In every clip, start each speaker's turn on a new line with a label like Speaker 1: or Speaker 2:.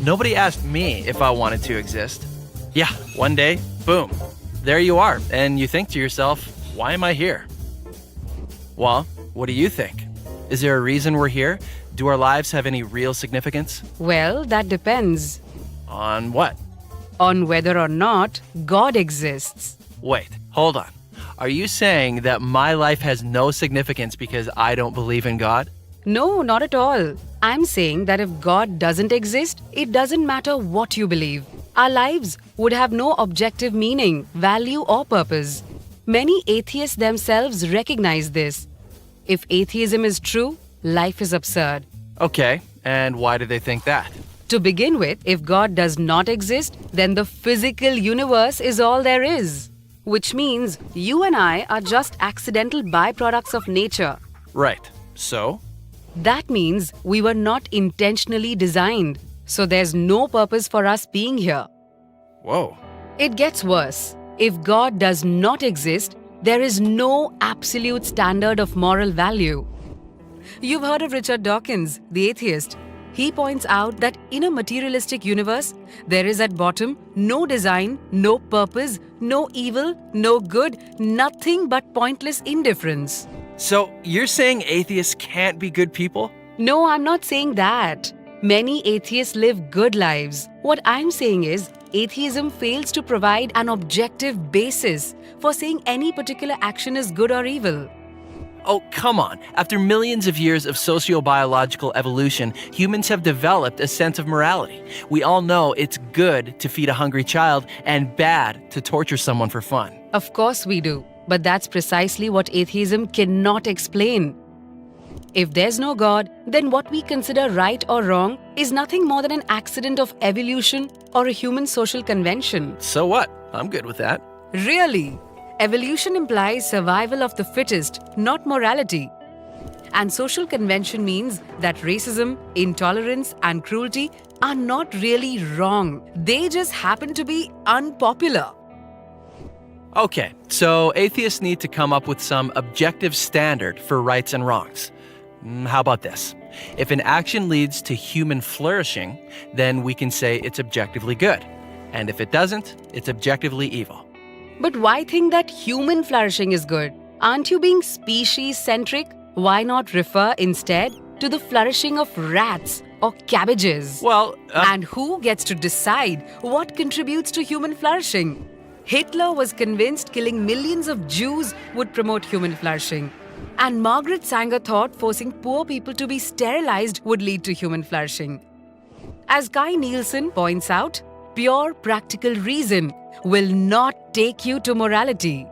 Speaker 1: Nobody asked me if I wanted to exist. Yeah, one day, boom, there you are, and you think to yourself, why am I here? Well, what do you think? Is there a reason we're here? Do our lives have any real significance?
Speaker 2: Well, that depends
Speaker 1: On what?
Speaker 2: on whether or not God exists.
Speaker 1: Wait, hold on. Are you saying that my life has no significance because I don't believe in God?
Speaker 2: No, not at all. I'm saying that if God doesn't exist, it doesn't matter what you believe. Our lives would have no objective meaning, value, or purpose. Many atheists themselves recognize this. If atheism is true, life is absurd.
Speaker 1: Okay, and why do they think that?
Speaker 2: To begin with, if God does not exist, then the physical universe is all there is. Which means you and I are just accidental byproducts of nature.
Speaker 1: Right, so?
Speaker 2: That means we were not intentionally designed, so there's no purpose for us being here.
Speaker 1: Whoa.
Speaker 2: It gets worse. If God does not exist, there is no absolute standard of moral value. You've heard of Richard Dawkins, the atheist. He points out that in a materialistic universe, there is at bottom no design, no purpose, no evil, no good, nothing but pointless indifference.
Speaker 1: So you're saying atheists can't be good people?
Speaker 2: No, I'm not saying that. Many atheists live good lives. What I'm saying is, atheism fails to provide an objective basis for saying any particular action is good or evil.
Speaker 1: Oh, come on. After millions of years of sociobiological evolution, humans have developed a sense of morality. We all know it's good to feed a hungry child and bad to torture someone for fun.
Speaker 2: Of course we do, but that's precisely what atheism cannot explain. If there's no God, then what we consider right or wrong is nothing more than an accident of evolution or a human social convention.
Speaker 1: So what? I'm good with that.
Speaker 2: Really? Evolution implies survival of the fittest, not morality. And social convention means that racism, intolerance, and cruelty are not really wrong. They just happen to be unpopular.
Speaker 1: Okay, so atheists need to come up with some objective standard for rights and wrongs. How about this? If an action leads to human flourishing, then we can say it's objectively good. And if it doesn't, it's objectively evil.
Speaker 2: But why think that human flourishing is good? Aren't you being species-centric? Why not refer instead to the flourishing of rats or cabbages?
Speaker 1: Well,
Speaker 2: And who gets to decide what contributes to human flourishing? Hitler was convinced killing millions of Jews would promote human flourishing. And Margaret Sanger thought forcing poor people to be sterilized would lead to human flourishing. As Kai Nielsen points out, pure practical reason will not take you to morality.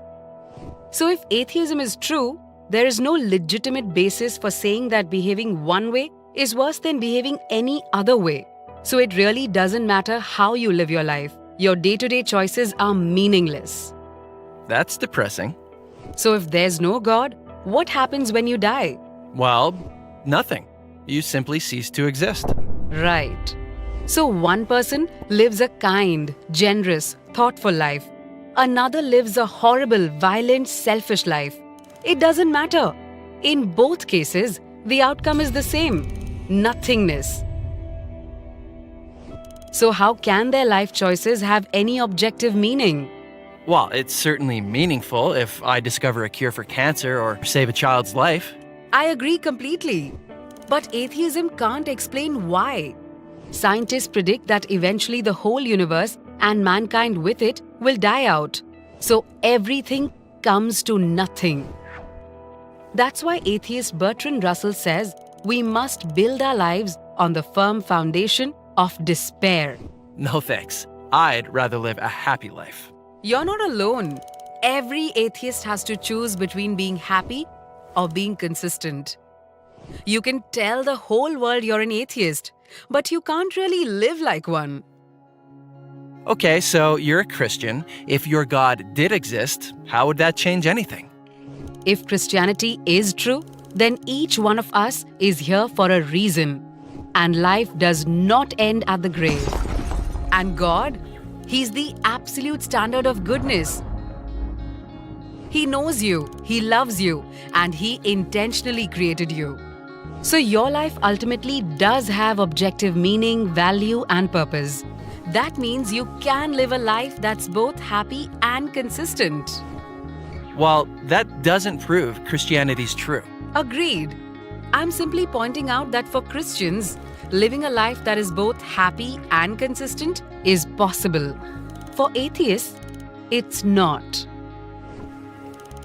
Speaker 2: So if atheism is true, there is no legitimate basis for saying that behaving one way is worse than behaving any other way. So it really doesn't matter how you live your life. Your day-to-day choices are meaningless.
Speaker 1: that's depressing.
Speaker 2: So if there's no God, what happens when you die?
Speaker 1: Well, nothing. You simply cease to exist.
Speaker 2: Right. So one person lives a kind, generous, thoughtful life. Another lives a horrible, violent, selfish life. It doesn't matter. In both cases, the outcome is the same: nothingness. So how can their life choices have any objective meaning?
Speaker 1: Well, it's certainly meaningful if I discover a cure for cancer or save a child's life.
Speaker 2: I agree completely. But atheism can't explain why. Scientists predict that eventually the whole universe and mankind with it will die out. So everything comes to nothing. That's why atheist Bertrand Russell says we must build our lives on the firm foundation of despair.
Speaker 1: No thanks. I'd rather live a happy life.
Speaker 2: You're not alone. Every atheist has to choose between being happy or being consistent. You can tell the whole world you're an atheist, but you can't really live like one.
Speaker 1: Okay, so you're a Christian. If your God did exist, how would that change anything?
Speaker 2: If Christianity is true, then each one of us is here for a reason. And life does not end at the grave. And God, He's the absolute standard of goodness. He knows you, He loves you, and He intentionally created you. So your life ultimately does have objective meaning, value, and purpose. That means you can live a life that's both happy and consistent.
Speaker 1: While that doesn't prove Christianity's true.
Speaker 2: Agreed. I'm simply pointing out that for Christians, living a life that is both happy and consistent is possible. For atheists, it's not.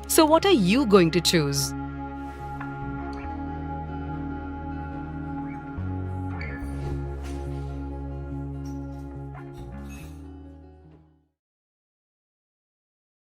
Speaker 2: So what are you going to choose?